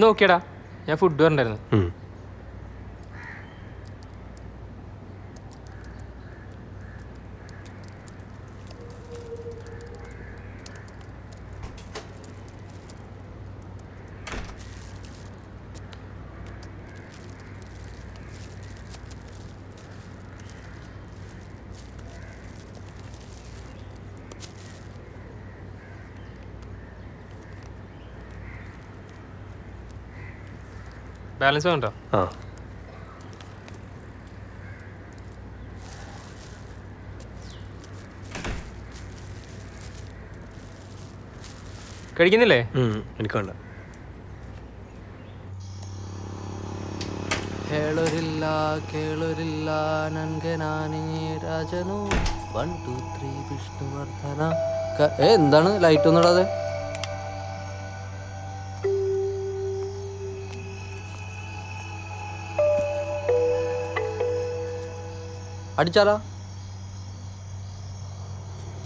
ഒന്ന് നോക്കിയടാ, ഞാൻ ഫുഡ് പറഞ്ഞിരുന്നു. ബാലൻസ് വേണ്ടോ? ആ കഴിക്കുന്നില്ലേ? എനിക്ക് വേണ്ട. ಕೇಳೋರಿಲ್ಲ ಕೇಳೋರಿಲ್ಲ ನನಗೆ ನಾನೇ ರಾಜನು 1 2 3 വിഷ്ണുവർദ്ധന. എന്താണ് ലൈറ്റ് ഒന്നും ഇടാതെ? അടിച്ചാലോ?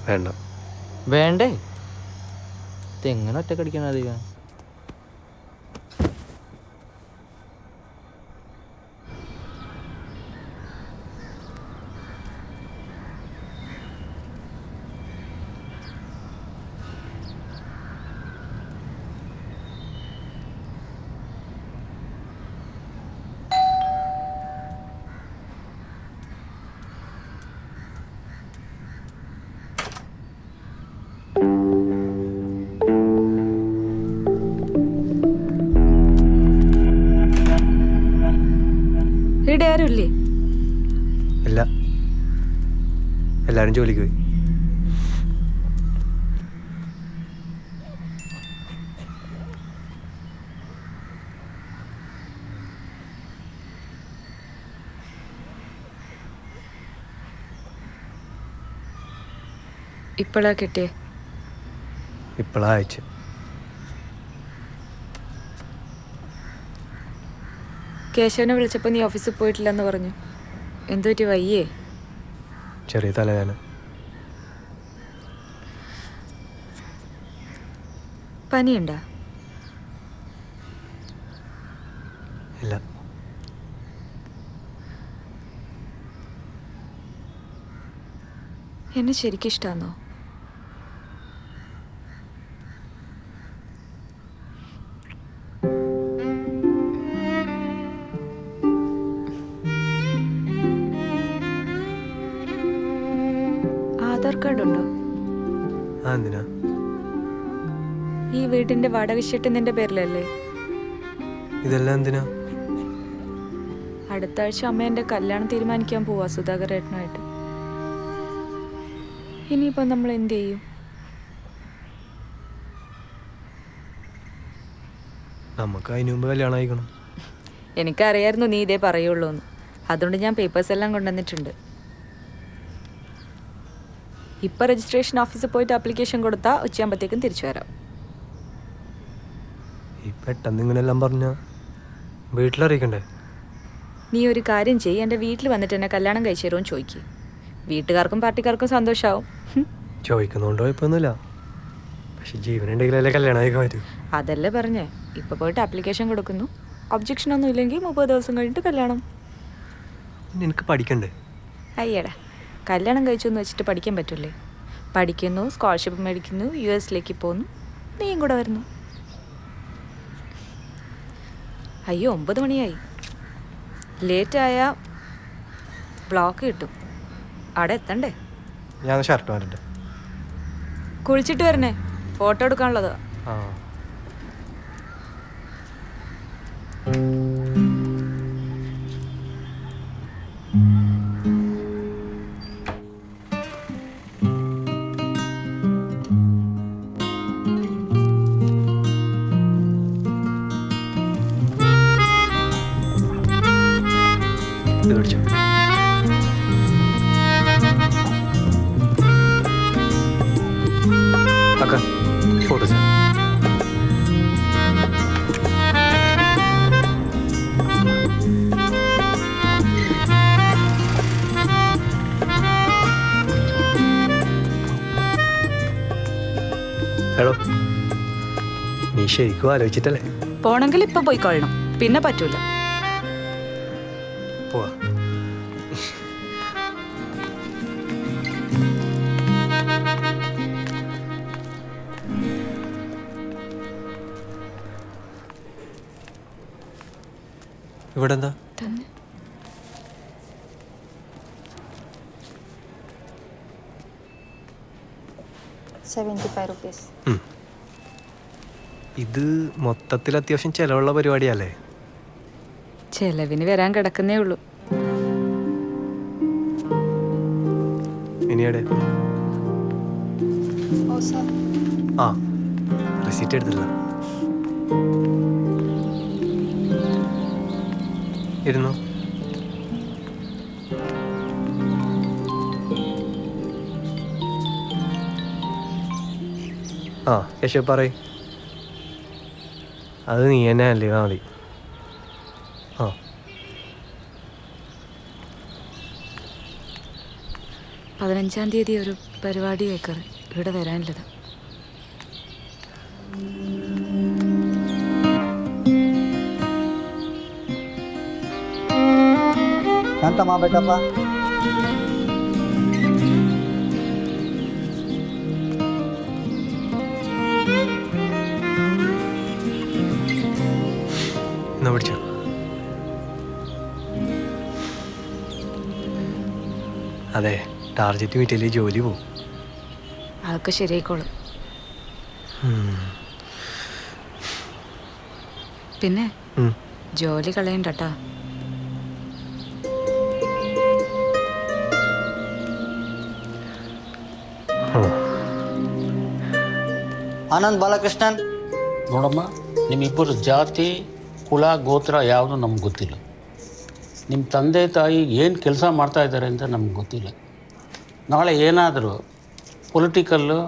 വേണ്ട. വേണ്ടേ? ഇതെങ്ങനെ ഒറ്റക്കടിക്കാൻ അറിയാം? ഇവിടെ ആരുമില്ലേ? ഇല്ല, എല്ലാവരും ജോലിക്ക് പോയി. ഇപ്പോഴാ കിട്ടിയേ? ഇപ്പോഴാ അയച്ചു. കേശവനെ വിളിച്ചപ്പോൾ നീ ഓഫീസിൽ പോയിട്ടില്ലെന്ന് പറഞ്ഞു. എന്തു പറ്റി, വയ്യേ? ചെറിയ തലവേദന. പനിയുണ്ടോ? ഇല്ല. എന്നെ ശരിക്കും ഇഷ്ടമാണോ? ആധാർ കാർഡ് ഉണ്ടോ? എന്തിനാ? ഈ വീടിന്റെ വാടക ഷീട്ട് നിന്റെ പേരിലല്ലേ? ഇതെല്ലാം എന്തിനാ? അടുത്ത ആഴ്ച അമ്മ എൻ്റെ കല്യാണം തീരുമാനിക്കാൻ പോവാ സുധാകരേട്ടനായിട്ട്. ഇനിയിപ്പോൾ നമ്മൾ എന്ത് ചെയ്യും? നമുക്ക് അതിന് മുമ്പ് കല്യാണം അയക്കണം. എനിക്കറിയായിരുന്നു നീ ഇതേ പറയുള്ളൂ എന്ന്. അതുകൊണ്ട് ഞാൻ പേപ്പേഴ്സ് എല്ലാം കൊണ്ടുവന്നിട്ടുണ്ട്. ഇപ്പം രജിസ്ട്രേഷൻ ഓഫീസിൽ പോയിട്ട് ആപ്ലിക്കേഷൻ കൊടുത്താൽ ഉച്ചയാകുമ്പോഴത്തേക്കും തിരിച്ചു വരാം. ഈ പെട്ടെന്ന് ഇങ്ങനെല്ലാം പറഞ്ഞ വീട്ടിലറിയിക്കണ്ടേ? നീ ഒരു കാര്യം ചെയ്യ്, എൻ്റെ വീട്ടിൽ വന്നിട്ട് എന്നെ കല്യാണം കഴിച്ചു തരുമെന്ന് ചോദിക്കുക. വീട്ടുകാർക്കും പാർട്ടിക്കാർക്കും സന്തോഷമാവും. ചോദിക്കുന്നതുകൊണ്ട് കുഴപ്പമൊന്നുമില്ല, പക്ഷെ ജീവനുണ്ടെങ്കിലല്ലേ കല്യാണം അയക്കാൻ പറ്റൂ. അതല്ലേ പറഞ്ഞേ. ഇപ്പോൾ പോയിട്ട് ആപ്ലിക്കേഷൻ കൊടുക്കുന്നു, ഒബ്ജക്ഷൻ ഒന്നും ഇല്ലെങ്കിൽ 30 ദിവസം കഴിഞ്ഞിട്ട് കല്യാണം. എനിക്ക് പഠിക്കണ്ടേ? അയ്യടാ, കല്യാണം കഴിച്ചു എന്ന് വെച്ചിട്ട് പഠിക്കാൻ പറ്റില്ലേ? പഠിക്കുന്നു, സ്കോളർഷിപ്പ് മേടിക്കുന്നു, US പോകുന്നു, നീയും കൂടെ വരുന്നു. അയ്യോ 9 മണിയായി. ലേറ്റായ ബ്ലോക്ക് കിട്ടും. അവിടെ എത്തണ്ടേ? ഞാൻ ഷർട്ട് മാറ്റട്ടെ? കുളിച്ചിട്ട് വരണേ, ഫോട്ടോ എടുക്കാനുള്ളതാ. ആ ഇത് പിടിച്ചോ. അക്ക ഫോട്ടോസ്. ഹലോ, നീ ശരിക്കും ആലോചിച്ചിട്ടല്ലേ? പോണെങ്കിൽ ഇപ്പൊ പോയിക്കൊള്ളണം, പിന്നെ പറ്റൂല. പോവാ. ഇവിടെ എന്താ? ₹75. ഇത് മൊത്തത്തിൽ അത്യാവശ്യം ചെലവുള്ള പരിപാടിയല്ലേ? ചെലവിന് വരാൻ കിടക്കുന്നേ ഉള്ളൂ. ഇനിയുടെ Oh, sir. ആ റെസീറ്റ് എടുത്തില്ല. ഇരുന്നു. ആ യശോ പറയ്. അത് നീ തന്നെ അല്ലേ മതി. ആ 15-ാം തീയതി ഒരു പരിപാടി വെക്കറ് ഇവിടെ വരാനുള്ളത്. ಶಾಂತಮ್ಮ ಬೇಕಪ್ಪ. എന്നാ പിടിച്ചോ. അതെ, ടാർജറ്റ് മീറ്റിൽ ജോലി പോവും. അതൊക്കെ ശരിയായിക്കോളും. പിന്നെ ജോലി കളയണ്ടട്ടാ. ಆನಂದ್ ಬಾಲಕೃಷ್ಣನ್. ನೋಡಮ್ಮ, ನಿಮ್ಮಿಬ್ಬರು ಜಾತಿ ಕುಲ ಗೋತ್ರ ಯಾವುದು ನಮ್ಗೆ ಗೊತ್ತಿಲ್ಲ. ನಿಮ್ಮ ತಂದೆ ತಾಯಿ ಏನು ಕೆಲಸ ಮಾಡ್ತಾಯಿದ್ದಾರೆ ಅಂತ ನಮ್ಗೆ ಗೊತ್ತಿಲ್ಲ. ನಾಳೆ ಏನಾದರೂ ಪೊಲಿಟಿಕಲ್ಲು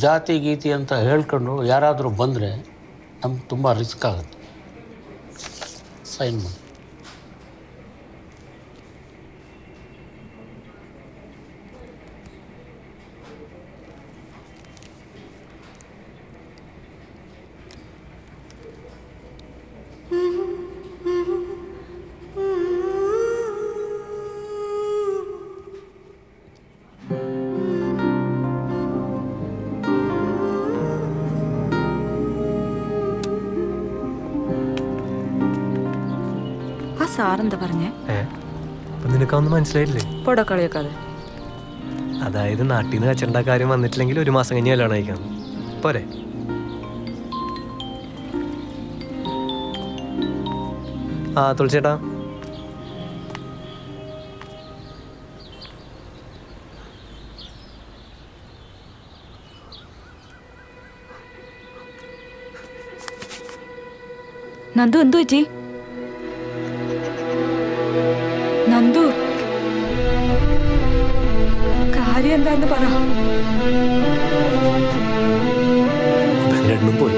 ಜಾತಿ ಗೀತಿ ಅಂತ ಹೇಳ್ಕೊಂಡು ಯಾರಾದರೂ ಬಂದರೆ ನಮ್ಗೆ ತುಂಬ ರಿಸ್ಕ್ ಆಗುತ್ತೆ. ಸೈನ್ ಮಾಡಿ. ആ സാറെന്താ പറഞ്ഞേ? അപ്പം നിനക്കൊന്നും മനസ്സിലായില്ലേ? പൊട കളിയൊക്കെ. അതായത് നാട്ടിൽ നിന്ന് കച്ചണ്ട കാര്യം വന്നിട്ടില്ലെങ്കിൽ 1 മാസം കഴിഞ്ഞ് കല്യാണം കഴിക്കാം. പോരെ? ആ തുളച്ചേട്ടാ, നന്ദു എന്തു പറ്റി? നന്ദു, കാര്യം എന്താന്ന് പറ. രണ്ടും പോയി.